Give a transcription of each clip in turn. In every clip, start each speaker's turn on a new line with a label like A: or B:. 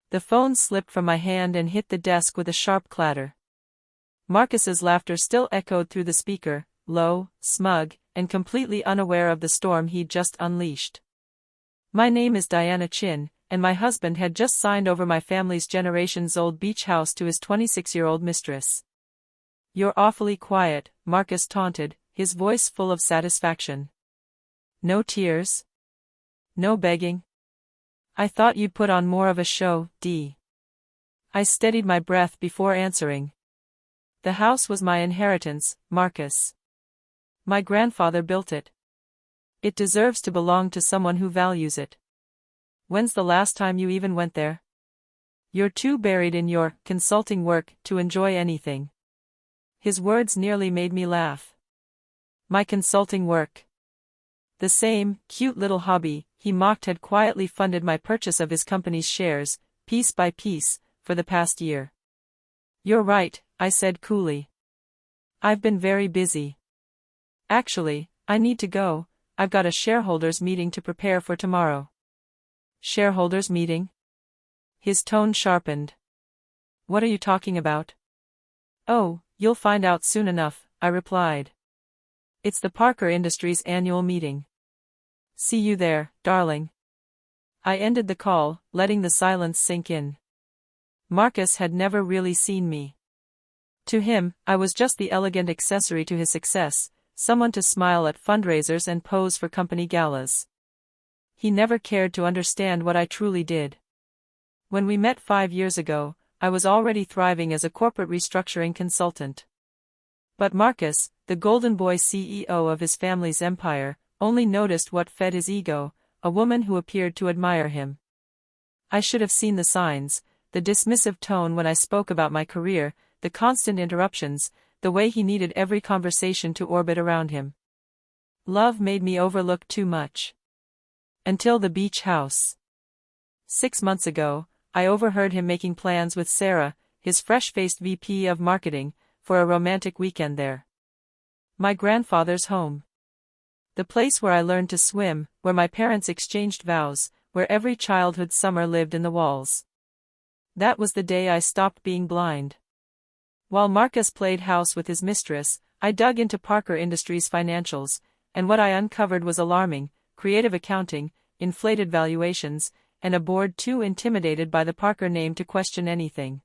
A: The phone slipped from my hand and hit the desk with a sharp clatter. Marcus's laughter still echoed through the speaker, low, smug, and completely unaware of the storm he'd just unleashed. My name is Diana Chin, and my husband had just signed over my family's generations-old beach house to his 26-year-old mistress. You're awfully quiet, Marcus taunted, his voice full of satisfaction. No tears? No begging? I thought you'd put on more of a show, Dee. I steadied my breath before answering. The house was my inheritance, Marcus. My grandfather built it. It deserves to belong to someone who values it. When's the last time you even went there? You're too buried in your consulting work to enjoy anything. His words nearly made me laugh. My consulting work. The same cute little hobby he mocked had quietly funded my purchase of his company's shares, piece by piece, for the past year. You're right, I said coolly. I've been very busy. Actually, I need to go. I've got a shareholders meeting to prepare for tomorrow. Shareholders meeting? His tone sharpened. What are you talking about? Oh, you'll find out soon enough, I replied. It's the Parker Industries annual meeting. See you there, darling. I ended the call, letting the silence sink in. Marcus had never really seen me. To him, I was just the elegant accessory to his success, someone to smile at fundraisers and pose for company galas. He never cared to understand what I truly did. When we met 5 years ago, I was already thriving as a corporate restructuring consultant. But Marcus, the golden boy CEO of his family's empire, only noticed what fed his ego, a woman who appeared to admire him. I should have seen the signs, the dismissive tone when I spoke about my career, the constant interruptions, the way he needed every conversation to orbit around him. Love made me overlook too much. Until the beach house. 6 months ago, I overheard him making plans with Sarah, his fresh-faced VP of marketing, for a romantic weekend there. My grandfather's home. The place where I learned to swim, where my parents exchanged vows, where every childhood summer lived in the walls. That was the day I stopped being blind. While Marcus played house with his mistress, I dug into Parker Industries' financials, and what I uncovered was alarming: creative accounting, inflated valuations, and a board too intimidated by the Parker name to question anything.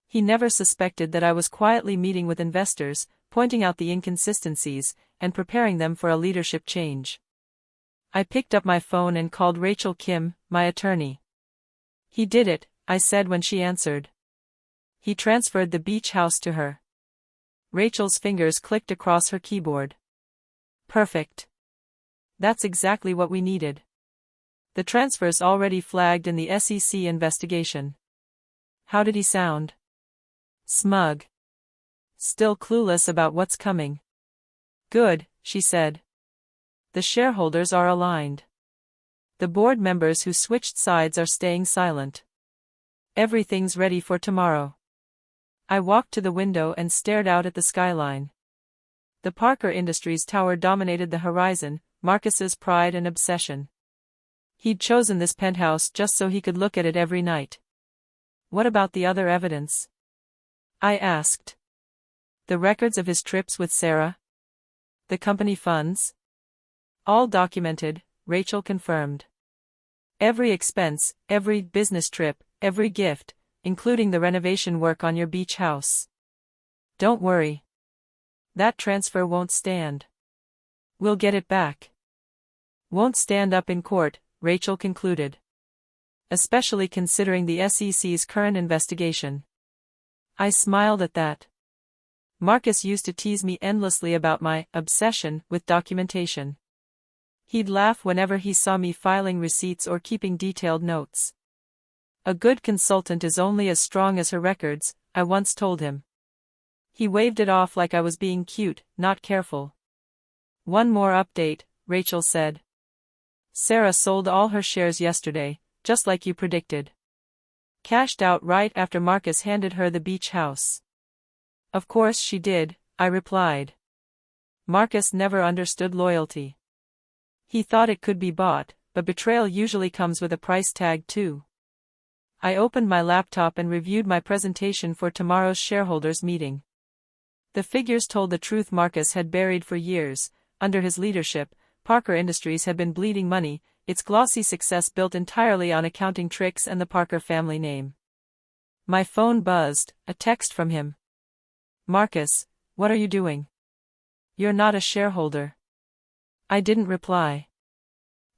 A: He never suspected that I was quietly meeting with investors, pointing out the inconsistencies, and preparing them for a leadership change. I picked up my phone and called Rachel Kim, my attorney. He did it, I said when she answered. He transferred the beach house to her. Rachel's fingers clicked across her keyboard. Perfect. That's exactly what we needed. The transfer's already flagged in the SEC investigation. How did he sound? Smug. Still clueless about what's coming. Good, she said. The shareholders are aligned. The board members who switched sides are staying silent. Everything's ready for tomorrow. I walked to the window and stared out at the skyline. The Parker Industries tower dominated the horizon, Marcus's pride and obsession. He'd chosen this penthouse just so he could look at it every night. What about the other evidence? I asked. The records of his trips with Sarah? The company funds? All documented, Rachel confirmed. Every expense, every business trip, every gift, including the renovation work on your beach house. Don't worry. That transfer won't stand. We'll get it back. Won't stand up in court, Rachel concluded. Especially considering the SEC's current investigation. I smiled at that. Marcus used to tease me endlessly about my obsession with documentation. He'd laugh whenever he saw me filing receipts or keeping detailed notes. A good consultant is only as strong as her records, I once told him. He waved it off like I was being cute, not careful. One more update, Rachel said. Sarah sold all her shares yesterday, just like you predicted. Cashed out right after Marcus handed her the beach house. Of course she did, I replied. Marcus never understood loyalty. He thought it could be bought, but betrayal usually comes with a price tag too. I opened my laptop and reviewed my presentation for tomorrow's shareholders meeting. The figures told the truth. Marcus had buried for years. Under his leadership, Parker Industries had been bleeding money, its glossy success built entirely on accounting tricks and the Parker family name. My phone buzzed, a text from him. "Marcus, what are you doing? You're not a shareholder." I didn't reply.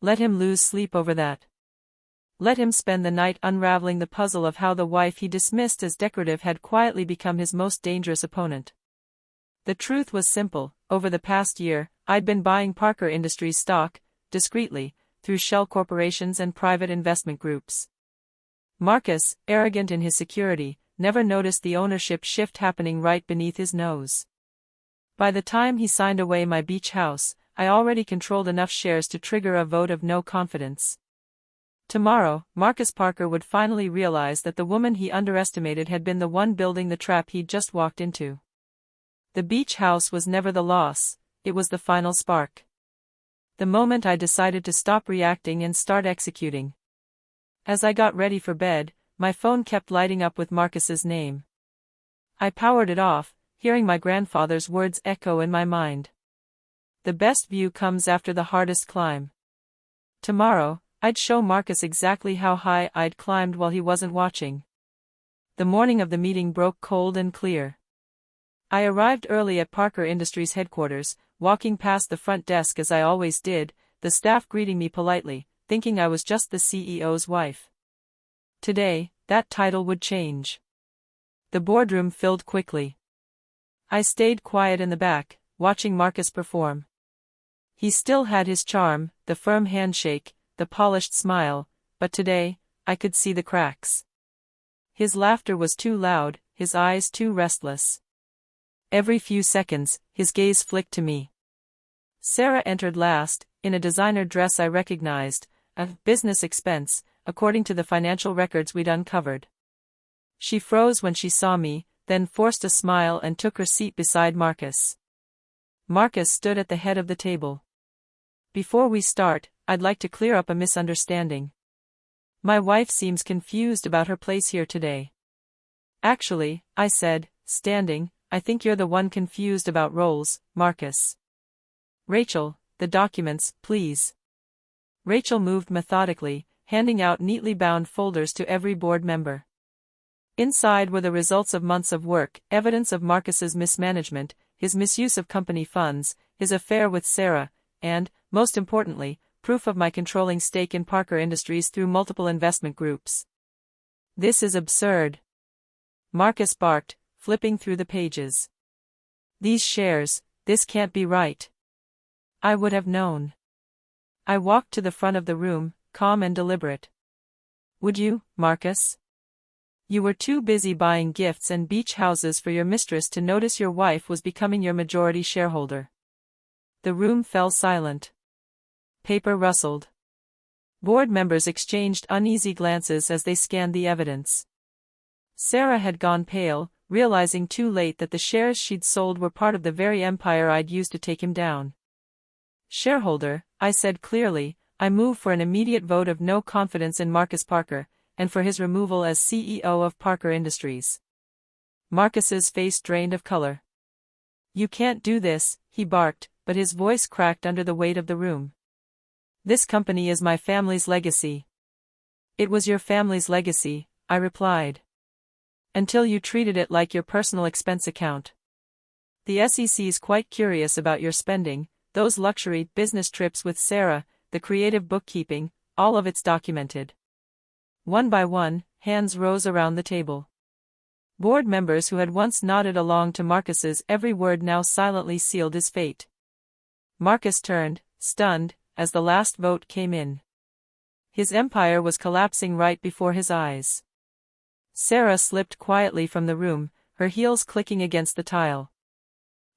A: Let him lose sleep over that. Let him spend the night unraveling the puzzle of how the wife he dismissed as decorative had quietly become his most dangerous opponent. The truth was simple. Over the past year, I'd been buying Parker Industries stock, discreetly, through shell corporations and private investment groups. Marcus, arrogant in his security, never noticed the ownership shift happening right beneath his nose. By the time he signed away my beach house, I already controlled enough shares to trigger a vote of no confidence. Tomorrow, Marcus Parker would finally realize that the woman he underestimated had been the one building the trap he'd just walked into. The beach house was never the loss, it was the final spark. The moment I decided to stop reacting and start executing. As I got ready for bed, my phone kept lighting up with Marcus's name. I powered it off, hearing my grandfather's words echo in my mind. The best view comes after the hardest climb. Tomorrow, I'd show Marcus exactly how high I'd climbed while he wasn't watching. The morning of the meeting broke cold and clear. I arrived early at Parker Industries headquarters, walking past the front desk as I always did, the staff greeting me politely, thinking I was just the CEO's wife. Today, that title would change. The boardroom filled quickly. I stayed quiet in the back, watching Marcus perform. He still had his charm, the firm handshake, the polished smile, but today, I could see the cracks. His laughter was too loud, his eyes too restless. Every few seconds, his gaze flicked to me. Sarah entered last, in a designer dress I recognized, a business expense, according to the financial records we'd uncovered. She froze when she saw me, then forced a smile and took her seat beside Marcus. Marcus stood at the head of the table. "Before we start, I'd like to clear up a misunderstanding. My wife seems confused about her place here today." "Actually," I said, standing, "I think you're the one confused about roles, Marcus." "Rachel, the documents, please." Rachel moved methodically, handing out neatly bound folders to every board member. Inside were the results of months of work, evidence of Marcus's mismanagement, his misuse of company funds, his affair with Sarah, and, most importantly, proof of my controlling stake in Parker Industries through multiple investment groups. "This is absurd," Marcus barked, flipping through the pages. "These shares, this can't be right." I would have known. I walked to the front of the room, calm and deliberate. "Would you, Marcus? You were too busy buying gifts and beach houses for your mistress to notice your wife was becoming your majority shareholder." The room fell silent. Paper rustled. Board members exchanged uneasy glances as they scanned the evidence. Sarah had gone pale, realizing too late that the shares she'd sold were part of the very empire I'd used to take him down. "Shareholder," I said clearly, "I move for an immediate vote of no confidence in Marcus Parker, and for his removal as CEO of Parker Industries." Marcus's face drained of color. "You can't do this," he barked, but his voice cracked under the weight of the room. "This company is my family's legacy." "It was your family's legacy," I replied. "Until you treated it like your personal expense account. The SEC's quite curious about your spending, those luxury business trips with Sarah, the creative bookkeeping, all of it's documented." One by one, hands rose around the table. Board members who had once nodded along to Marcus's every word now silently sealed his fate. Marcus turned, stunned, as the last vote came in. His empire was collapsing right before his eyes. Sarah slipped quietly from the room, her heels clicking against the tile.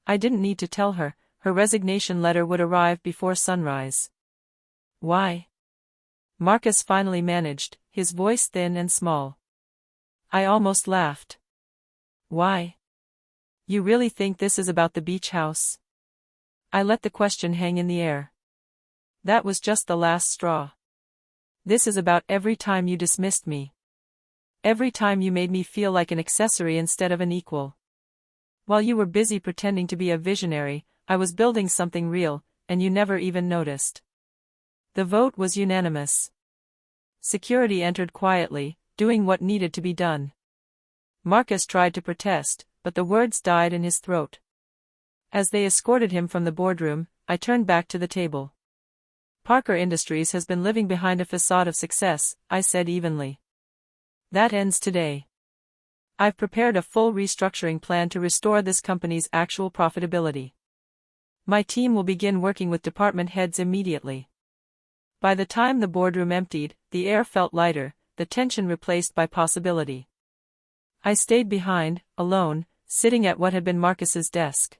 A: I didn't need to tell her, her resignation letter would arrive before sunrise. "Why?" Marcus finally managed, his voice thin and small. I almost laughed. "Why? You really think this is about the beach house?" I let the question hang in the air. "That was just the last straw. This is about every time you dismissed me. Every time you made me feel like an accessory instead of an equal. While you were busy pretending to be a visionary, I was building something real, and you never even noticed. The vote was unanimous. Security entered quietly, doing what needed to be done. Marcus tried to protest, but the words died in his throat. As they escorted him from the boardroom, I turned back to the table. Parker Industries has been living behind a facade of success, I said evenly. That ends today. I've prepared a full restructuring plan to restore this company's actual profitability. My team will begin working with department heads immediately. By the time the boardroom emptied, the air felt lighter, the tension replaced by possibility. I stayed behind, alone, sitting at what had been Marcus's desk.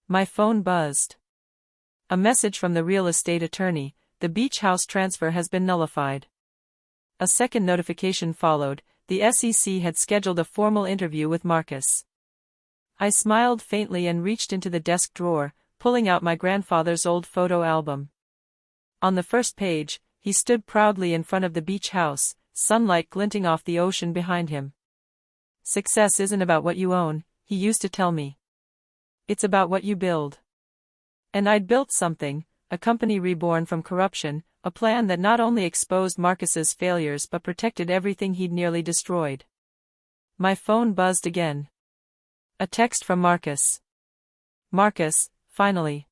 A: My phone buzzed. A message from the real estate attorney: the beach house transfer has been nullified. A second notification followed: the SEC had scheduled a formal interview with Marcus. I smiled faintly and reached into the desk drawer, pulling out my grandfather's old photo album. On the first page, he stood proudly in front of the beach house, sunlight glinting off the ocean behind him. Success isn't about what you own, he used to tell me. It's about what you build. And I'd built something, a company reborn from corruption, a plan that not only exposed Marcus's failures but protected everything he'd nearly destroyed. My phone buzzed again. A text from Marcus. Marcus, finally.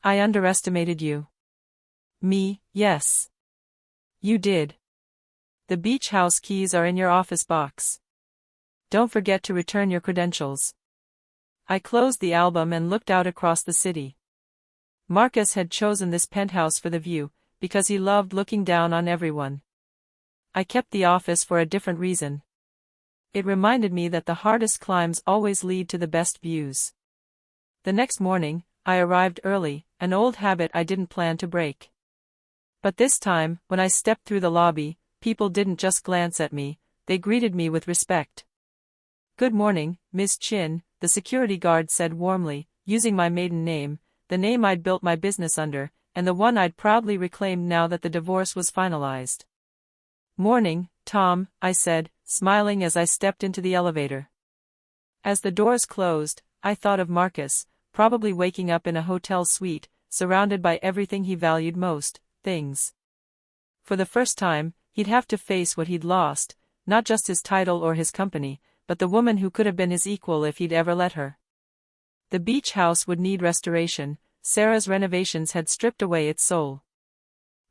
A: I underestimated you. Me, yes. You did. The beach house keys are in your office box. Don't forget to return your credentials. I closed the album and looked out across the city. Marcus had chosen this penthouse for the view, because he loved looking down on everyone. I kept the office for a different reason. It reminded me that the hardest climbs always lead to the best views. The next morning, I arrived early, an old habit I didn't plan to break. But this time, when I stepped through the lobby, people didn't just glance at me, they greeted me with respect. Good morning, Ms. Chin, the security guard said warmly, using my maiden name, the name I'd built my business under, and the one I'd proudly reclaimed now that the divorce was finalized. Morning, Tom, I said, smiling as I stepped into the elevator. As the doors closed, I thought of Marcus, probably waking up in a hotel suite, surrounded by everything he valued most, things. For the first time, he'd have to face what he'd lost, not just his title or his company, but the woman who could have been his equal if he'd ever let her. The beach house would need restoration. Sarah's renovations had stripped away its soul.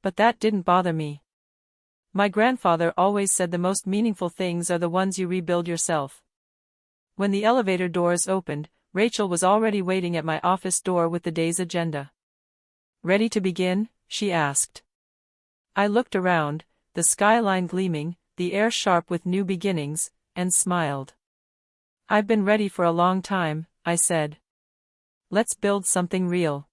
A: But that didn't bother me. My grandfather always said the most meaningful things are the ones you rebuild yourself. When the elevator doors opened, Rachel was already waiting at my office door with the day's agenda. Ready to begin? She asked. I looked around, the skyline gleaming, the air sharp with new beginnings, and smiled. I've been ready for a long time, I said. Let's build something real.